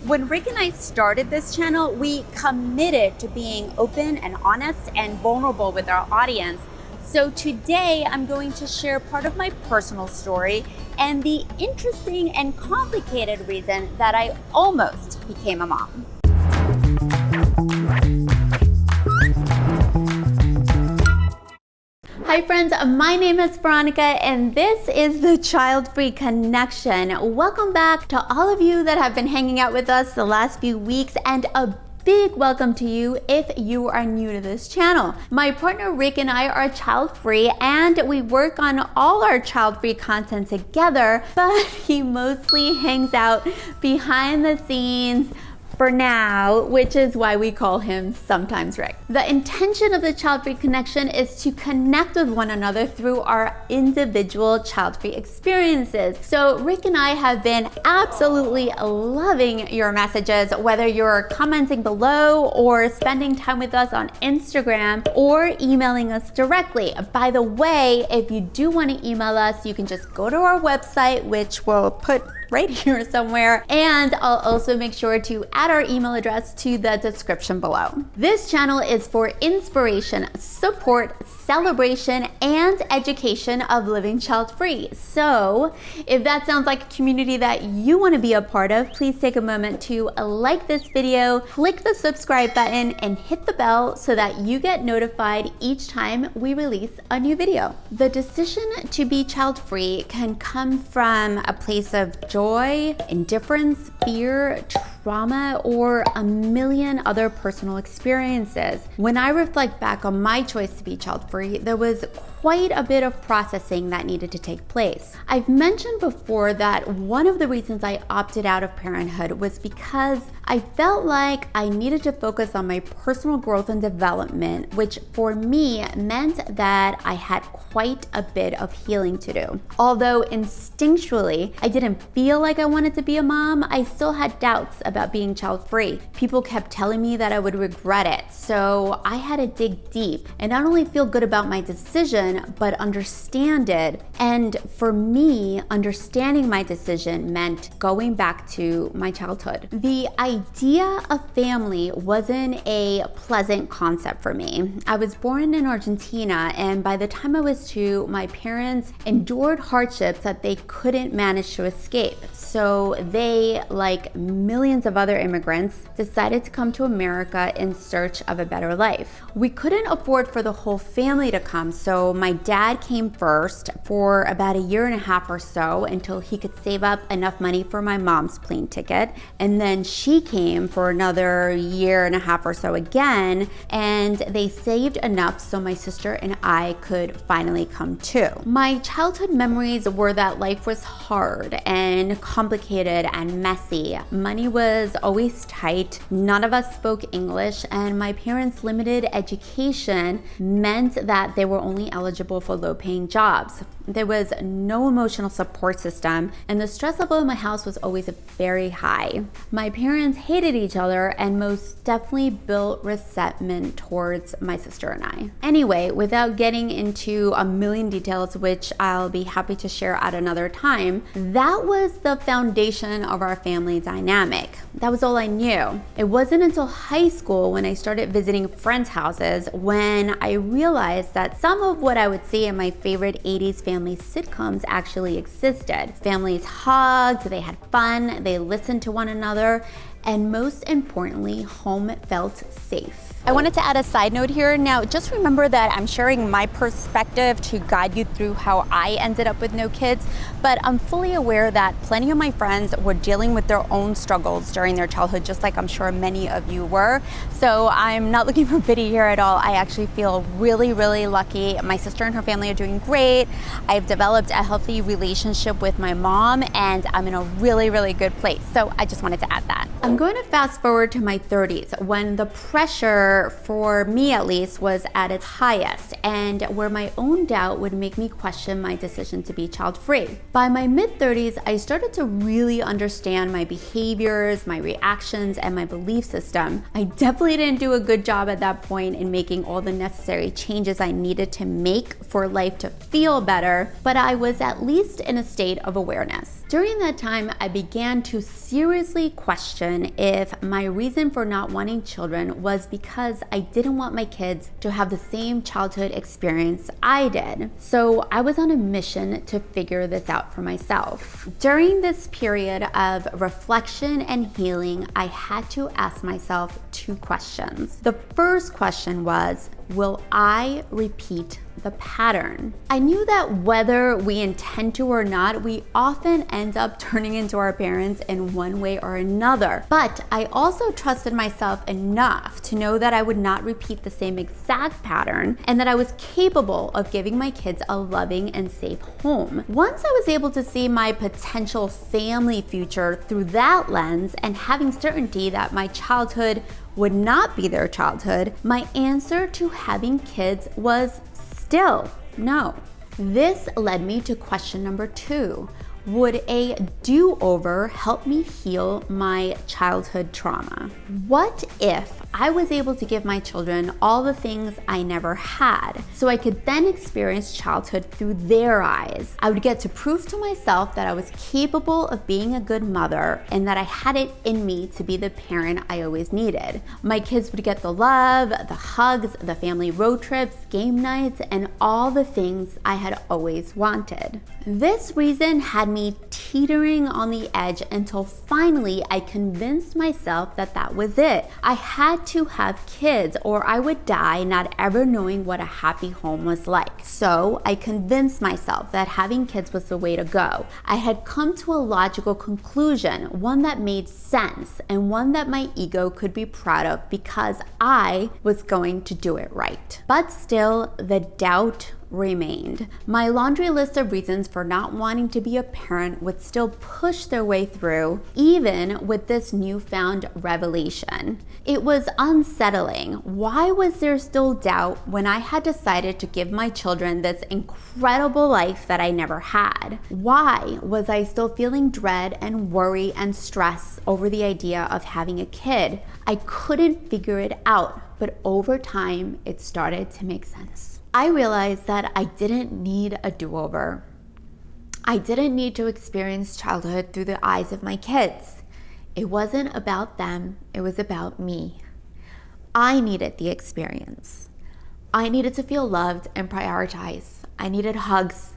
When Rick and I started this channel, we committed to being open and honest and vulnerable with our audience. So today I'm going to share part of my personal story and the interesting and complicated reason that I almost became a mom. Hi friends, my name is Veronica and this is the Childfree Connection. Welcome back to all of you that have been hanging out with us the last few weeks, and a big welcome to you if you are new to this channel. My partner Rick and I are child-free and we work on all our child-free content together, but he mostly hangs out behind the scenes for now, which is why we call him sometimes Rick. The intention of the Childfree Connection is to connect with one another through our individual child-free experiences. So Rick and I have been absolutely loving your messages, whether you're commenting below or spending time with us on Instagram or emailing us directly. By the way, if you do want to email us, you can just go to our website, which we'll put right here somewhere, and I'll also make sure to add our email address to the description below. This channel is for inspiration, support, celebration, and education of living child-free. So if that sounds like a community that you want to be a part of, please take a moment to like this video, click the subscribe button, and hit the bell so that you get notified each time we release a new video. The decision to be child-free can come from a place of joy, indifference, fear, trauma, or a million other personal experiences. When I reflect back on my choice to be child-free, there was quite a bit of processing that needed to take place. I've mentioned before that one of the reasons I opted out of parenthood was because I felt like I needed to focus on my personal growth and development, which for me meant that I had quite a bit of healing to do. Although instinctually I didn't feel like I wanted to be a mom, I still had doubts about being child-free. People kept telling me that I would regret it, so I had to dig deep and not only feel good about my decision, but understand it. And for me, understanding my decision meant going back to my childhood. The idea of family wasn't a pleasant concept for me. I was born in Argentina, and by the time I was 2, my parents endured hardships that they couldn't manage to escape. So they, like millions of other immigrants, decided to come to America in search of a better life. We couldn't afford for the whole family to come, so my dad came first for about a year and a half or so until he could save up enough money for my mom's plane ticket. And then she came for another year and a half or so again, and they saved enough so my sister and I could finally come too. My childhood memories were that life was hard and complicated and messy. Money was always tight, none of us spoke English, and my parents' limited education meant that they were only eligible for low-paying jobs. There was no emotional support system, and the stress level in my house was always very high. My parents hated each other and most definitely built resentment towards my sister and I. Anyway, without getting into a million details, which I'll be happy to share at another time, that was the foundation of our family dynamic. That was all I knew. It wasn't until high school when I started visiting friends' houses when I realized that some of what I would see in my favorite 80s family sitcoms actually existed. Families hugged, they had fun, they listened to one another, and most importantly, home felt safe. I wanted to add a side note here. Now, just remember that I'm sharing my perspective to guide you through how I ended up with no kids, but I'm fully aware that plenty of my friends were dealing with their own struggles during their childhood, just like I'm sure many of you were. So I'm not looking for pity here at all. I actually feel really, really lucky. My sister and her family are doing great. I've developed a healthy relationship with my mom, and I'm in a really, really good place. So I just wanted to add that. I'm going to fast forward to my 30s when the pressure fear, for me at least, was at its highest, and where my own doubt would make me question my decision to be child-free. By my mid-30s, I started to really understand my behaviors, my reactions, and my belief system. I definitely didn't do a good job at that point in making all the necessary changes I needed to make for life to feel better, but I was at least in a state of awareness. During that time, I began to seriously question if my reason for not wanting children was because I didn't want my kids to have the same childhood experience I did. So I was on a mission to figure this out for myself. During this period of reflection and healing, I had to ask myself two questions. The first question was, will I repeat the pattern? I knew that whether we intend to or not, we often end up turning into our parents in one way or another. But I also trusted myself enough to know that I would not repeat the same exact pattern and that I was capable of giving my kids a loving and safe home. Once I was able to see my potential family future through that lens and having certainty that my childhood would not be their childhood, my answer to having kids was still no. This led me to question number 2. Would a do-over help me heal my childhood trauma? What if I was able to give my children all the things I never had, so I could then experience childhood through their eyes? I would get to prove to myself that I was capable of being a good mother and that I had it in me to be the parent I always needed. My kids would get the love, the hugs, the family road trips, game nights, and all the things I had always wanted. This reason had me teetering on the edge until finally I convinced myself that that was it. I had to have kids or I would die not ever knowing what a happy home was like. So I convinced myself that having kids was the way to go. I had come to a logical conclusion, one that made sense and one that my ego could be proud of because I was going to do it right. But still, the doubt remained. My laundry list of reasons for not wanting to be a parent would still push their way through, even with this newfound revelation. It was unsettling. Why was there still doubt when I had decided to give my children this incredible life that I never had? Why was I still feeling dread and worry and stress over the idea of having a kid? I couldn't figure it out, but over time, it started to make sense. I realized that I didn't need a do-over. I didn't need to experience childhood through the eyes of my kids. It wasn't about them, it was about me. I needed the experience. I needed to feel loved and prioritized. I needed hugs.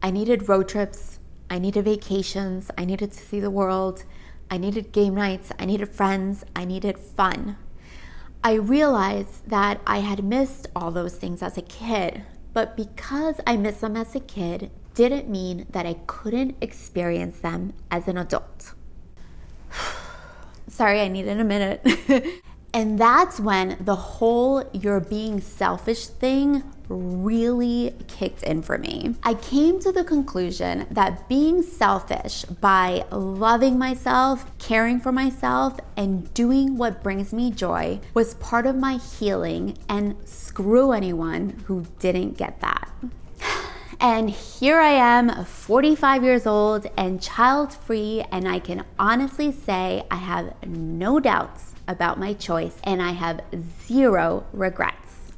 I needed road trips. I needed vacations. I needed to see the world. I needed game nights. I needed friends. I needed fun. I realized that I had missed all those things as a kid, but because I missed them as a kid didn't mean that I couldn't experience them as an adult. Sorry, I needed a minute. And that's when the whole "you're being selfish" thing really kicked in for me. I came to the conclusion that being selfish by loving myself, caring for myself, and doing what brings me joy was part of my healing, and screw anyone who didn't get that. And here I am, 45 years old and child-free, and I can honestly say I have no doubts about my choice and I have zero regrets.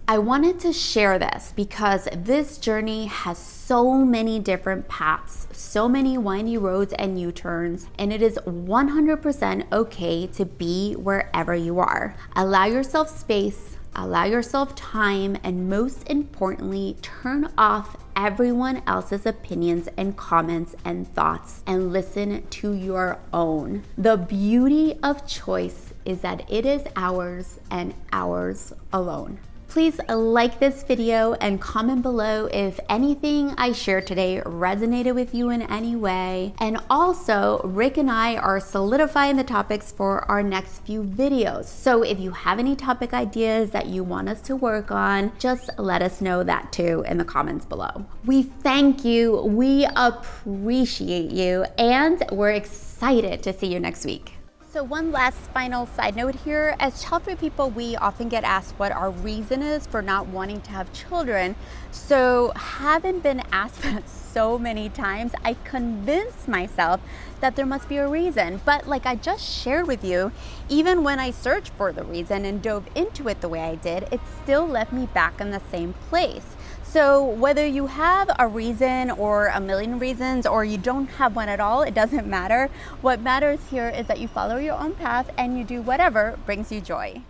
I wanted to share this because this journey has so many different paths, so many windy roads and U-turns, and it is 100% okay to be wherever you are. Allow yourself space, allow yourself time, and most importantly, turn off everyone else's opinions and comments and thoughts and listen to your own. The beauty of choice is that it is ours and ours alone. Please like this video and comment below if anything I shared today resonated with you in any way. And also, Rick and I are solidifying the topics for our next few videos. So if you have any topic ideas that you want us to work on, just let us know that too in the comments below. We thank you, we appreciate you, and we're excited to see you next week. So one last final side note here, as child-free people, we often get asked what our reason is for not wanting to have children. So having been asked that so many times, I convinced myself that there must be a reason. But like I just shared with you, even when I searched for the reason and dove into it the way I did, it still left me back in the same place. So whether you have a reason or a million reasons, or you don't have one at all, it doesn't matter. What matters here is that you follow your own path and you do whatever brings you joy.